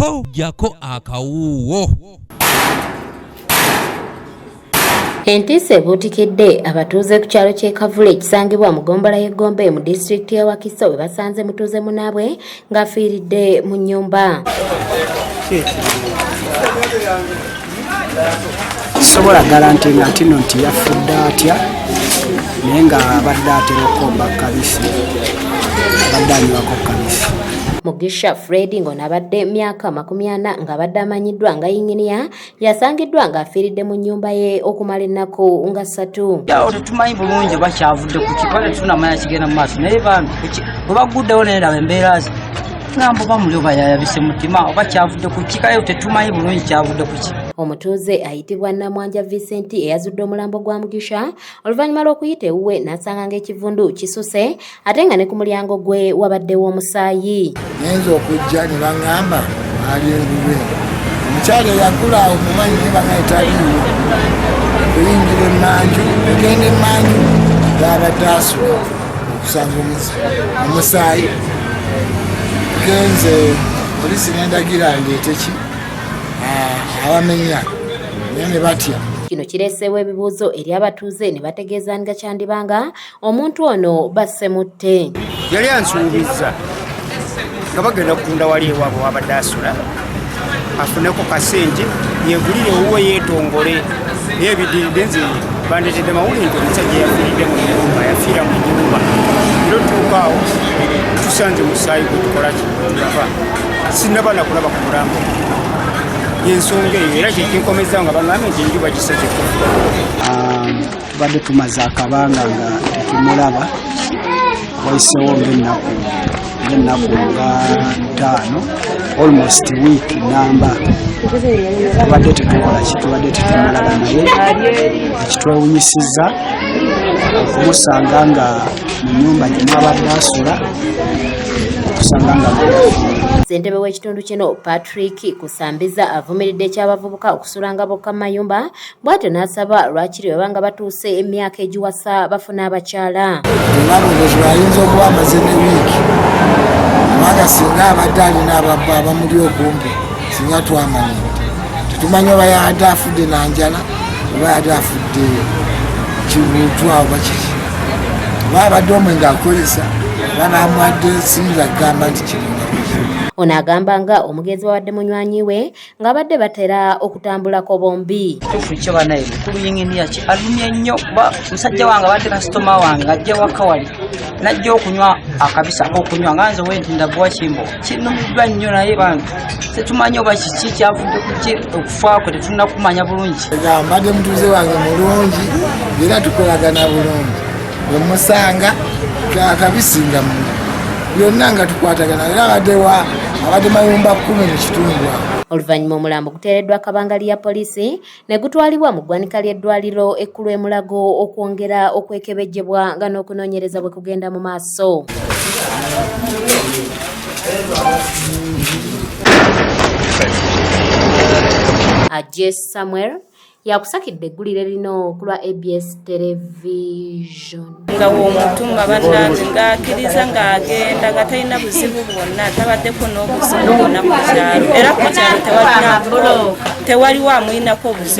po jako akawuwo. Entiisa ebuutikidde abatuuze ku kyalo ky'e Kavule ekisangibwa mu ggombolola y'e Gombe mu disitulikiti ya Wakiso we basanze mutuuze munaabwe ng'afiiridde mu nnyumba. Sobola garantinga nti yafudde atya naye nga abadde atera okwomba kabisi, abadde anywako kabisi. Mugisha Fred ng'ono abadde myaka 40 ng'abadde amanyiddwa nga yinginiya yasangiddwa ng'afiiridde mu nnyumba ye okumala ennaku nga 3. Yawo tetumanyi bulungi bakyavudde ku kipale tunamanya kigenda mu maaso naye bambi bwe baguddewo naye laba embeera ze ngamba oba muli oba yayabise mutima oba kyavudde ku kikayo tetumanyi bulungi kyavudde ku ki. Omutuuze ayitibwa Namwanja Vincent eyazudde omulambo gwa Mugisha oluvannyuma lw'okuyita ewuwe n'asanga ng'ekivundu kisuse ate nga ne ku mulyango gwe wabaddewo omusaayi. Ngenza okujja ne baŋŋamba ali engulwe omukyala eyagula awo mumanyi naye bangayitaliiwo okuyingira emmanju egenda emmanju gaabadde asula okusanga omusaayi genze polisi n'endagira ndeete ki abamenya naye ne batya. Kino kireeseewo ebibuuzo eri abatuuze ne bategeeza nga kyandibanga omuntu ono bassemutte. Yali ansuubiza nga bagenda kutunda wali ewaabwe wabadde asula afuneko kasente yegulire owuwe yeetongole naye ebidiridde nze bandeetedde mawulire nti omusajja yafiiridde mu nnyumba yafiira mu nnyumba era otuuka awo tusanze musaayi gwe tukola kiraba sinnaba nakulaba ku mulambo yensonga eyo era kyekinkomeza nga baŋŋambye nti enjuba giseze kufa. Tubadde tumaze akabanga nga tetumulaba wayiseewo ng'ennaku nga 5 almost week namba tubadde tetukola ki tubadde tetumulaba naye ekitwewunyisizza okumusanga nga mu nnyumba gye mwabadde asula okusanga nga Ssentebe w'ekitundu kino Patrick Kusambiza avumiridde ekyabavubuka okusulanga bokka mayumba bw'atyo n'asaba lwakiri bwe banga batuuse emyaka egiwasa bafuna abakyala. Omulobozi ayinza okuba amaze ne wiiki kubanga singa abadde alina ababba abamuli okumpi singa twamanya tetumanyi oba yabadde afudde nanjala oba yabadde afudde kibuutwa oba kiki oba abadde omwe ng'akolesa oba n'amwadde siyinza kugamba nti kirunga. Ono agamba nga omugenzi wabadde munywanyi we ng'abadde batera okutambulako bombi. Tufu kyo banaye mukulu yinginiya ki alumye nnyo kuba musajja wange abadde kasitoma wange ajja waka wali najja okunywa akabisa ak'okunywa nga nze wenti ndaguwa kimbo kinumiddwa nnyo naye bambi tetumanyi oba kiki kyavudde ku ki okufaakwe tetunnakumanya bulungi. Mbadde mutuuze wange mulungi era tukolagana bulungi bwe musanga akabisinga byonna nga tukwatagana era abadde mayumba 10 mu kitundu. Oluvannyuma omulambo guteereddwa akabangali ya poliisi ne gutwalibwa mu ggwanika ly'eddwaliro ekkulu e Mulago okwongera okwekebejjebwa nga n'okunoonyereza bwe kugenda mu maaso. Jess Samuel yakusakidde eggulire lino ku lwa ABS television. Nga omuntu nga bannange ng'akkiriza ng'agenda nga talina buzibu bwonna tabaddeko n'obuzibu bwonna ku kyalo era ku kyalo tewaliwo amuyinako obuzibu.